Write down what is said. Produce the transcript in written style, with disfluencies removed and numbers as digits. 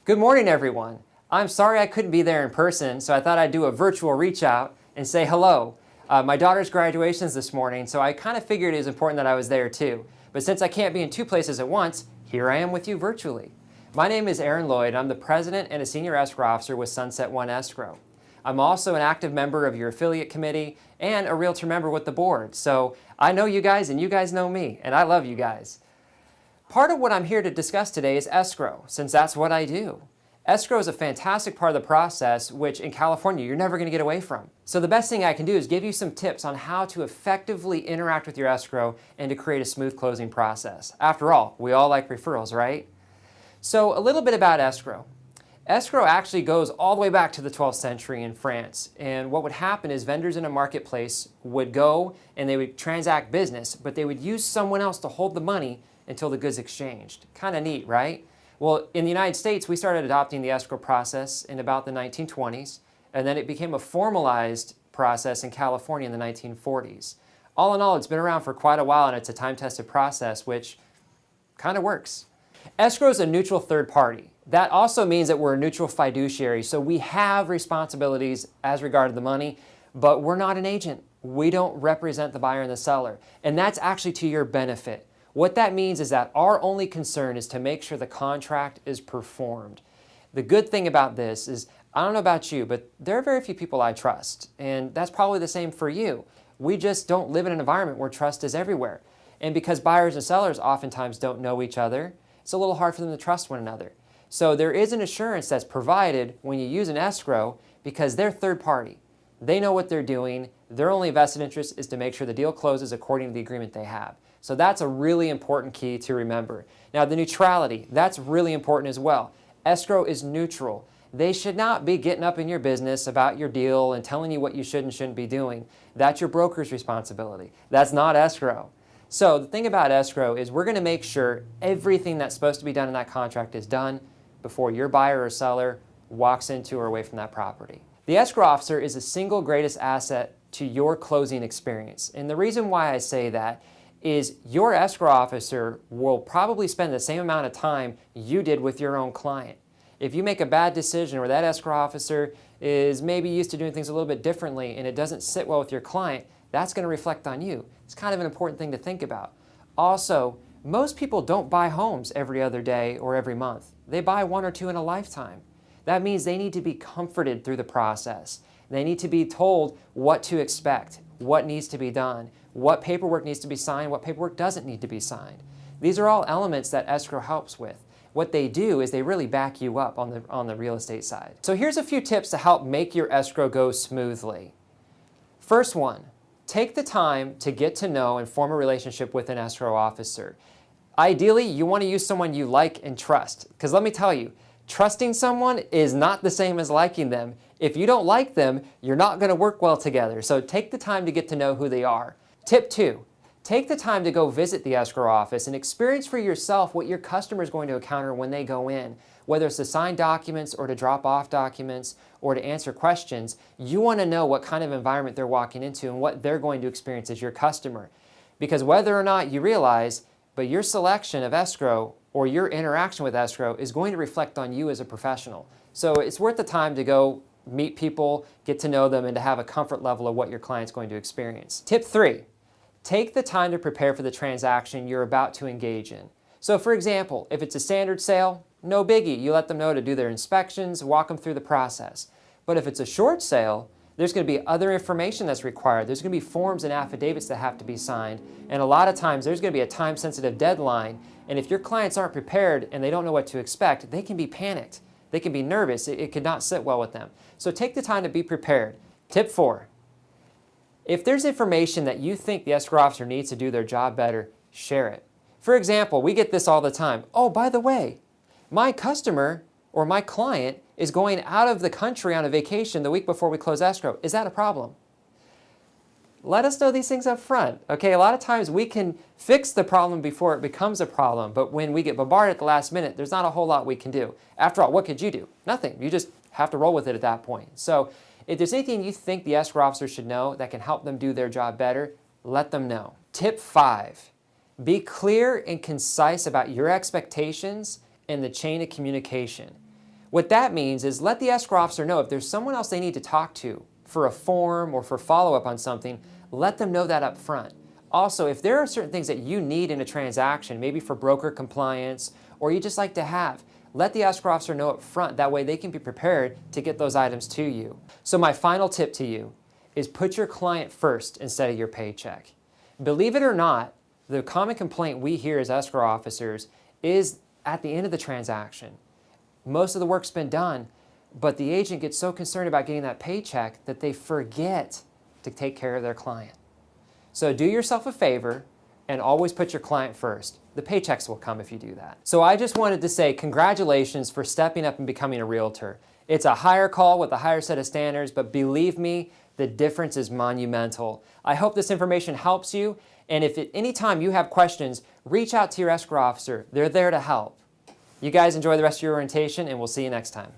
Good morning, everyone. I'm sorry I couldn't be there in person, so I thought I'd do a virtual reach out and say hello. My daughter's graduation is this morning, so I kind of figured it was important that I was there too. But since I can't be in two places at once, here I am with you virtually. My name is Aaron Lloyd. I'm the president and a senior escrow officer with Sunset One Escrow. I'm also an active member of your affiliate committee and a realtor member with the board. So I know you guys and you guys know me, and I love you guys. Part of what I'm here to discuss today is escrow, since that's what I do. Escrow is a fantastic part of the process, which in California, you're never going to get away from. So the best thing I can do is give you some tips on how to effectively interact with your escrow and to create a smooth closing process. After all, we all like referrals, right? So a little bit about escrow. Escrow actually goes all the way back to the 12th century in France. And what would happen is vendors in a marketplace would go and they would transact business, but they would use someone else to hold the money until the goods exchanged. Kind of neat, right? Well, in the United States, we started adopting the escrow process in about the 1920s, and then it became a formalized process in California in the 1940s. All in all, it's been around for quite a while, and it's a time-tested process, which kind of works. Escrow is a neutral third party. That also means that we're a neutral fiduciary, so we have responsibilities as regard to the money, but we're not an agent. We don't represent the buyer and the seller, and that's actually to your benefit. What that means is that our only concern is to make sure the contract is performed. The good thing about this is, I don't know about you, but there are very few people I trust, and that's probably the same for you. We just don't live in an environment where trust is everywhere. And because buyers and sellers oftentimes don't know each other, it's a little hard for them to trust one another. So there is an assurance that's provided when you use an escrow because they're third party. They know what they're doing. Their only vested interest is to make sure the deal closes according to the agreement they have. So that's a really important key to remember. Now the neutrality, that's really important as well. Escrow is neutral. They should not be getting up in your business about your deal and telling you what you should and shouldn't be doing. That's your broker's responsibility. That's not escrow. So the thing about escrow is we're going to make sure everything that's supposed to be done in that contract is done before your buyer or seller walks into or away from that property. The escrow officer is the single greatest asset to your closing experience. And the reason why I say that is your escrow officer will probably spend the same amount of time you did with your own client. If you make a bad decision or that escrow officer is maybe used to doing things a little bit differently and it doesn't sit well with your client, that's going to reflect on you. It's kind of an important thing to think about. Also, most people don't buy homes every other day or every month. They buy one or two in a lifetime. That means they need to be comforted through the process. They need to be told what to expect, what needs to be done, what paperwork needs to be signed, what paperwork doesn't need to be signed. These are all elements that escrow helps with. What they do is they really back you up on the real estate side. So here's a few tips to help make your escrow go smoothly. First one, take the time to get to know and form a relationship with an escrow officer. Ideally, you want to use someone you like and trust, because let me tell you, trusting someone is not the same as liking them. If you don't like them, you're not going to work well together. So take the time to get to know who they are. Tip 2, take the time to go visit the escrow office and experience for yourself what your customer is going to encounter when they go in. Whether it's to sign documents or to drop off documents or to answer questions, you want to know what kind of environment they're walking into and what they're going to experience as your customer. Because whether or not you realize, but your selection of escrow or your interaction with escrow is going to reflect on you as a professional. So it's worth the time to go meet people, get to know them, and to have a comfort level of what your client's going to experience. Tip 3, take the time to prepare for the transaction you're about to engage in. So for example, if it's a standard sale, no biggie. You let them know to do their inspections, walk them through the process. But if it's a short sale, there's going to be other information that's required. There's going to be forms and affidavits that have to be signed. And a lot of times there's going to be a time-sensitive deadline. And if your clients aren't prepared and they don't know what to expect, they can be panicked. They can be nervous. It could not sit well with them. So take the time to be prepared. Tip 4, if there's information that you think the escrow officer needs to do their job better, share it. For example, we get this all the time. Oh, by the way, my customer or my client is going out of the country on a vacation the week before we close escrow. Is that a problem? Let us know these things up front. Okay, a lot of times we can fix the problem before it becomes a problem, but when we get bombarded at the last minute, there's not a whole lot we can do. After all, what could you do? Nothing. You just have to roll with it at that point. So if there's anything you think the escrow officer should know that can help them do their job better, let them know. Tip 5, be clear and concise about your expectations and the chain of communication. What that means is let the escrow officer know if there's someone else they need to talk to for a form or for follow-up on something, let them know that up front. Also, if there are certain things that you need in a transaction, maybe for broker compliance, or you just like to have, let the escrow officer know up front. That way they can be prepared to get those items to you. So my final tip to you is put your client first instead of your paycheck. Believe it or not, the common complaint we hear as escrow officers is at the end of the transaction. Most of the work's been done, but the agent gets so concerned about getting that paycheck that they forget to take care of their client. So do yourself a favor and always put your client first. The paychecks will come if you do that. So I just wanted to say congratulations for stepping up and becoming a realtor. It's a higher call with a higher set of standards, but believe me, the difference is monumental. I hope this information helps you, and if at any time you have questions, reach out to your escrow officer. They're there to help. You guys enjoy the rest of your orientation, and we'll see you next time.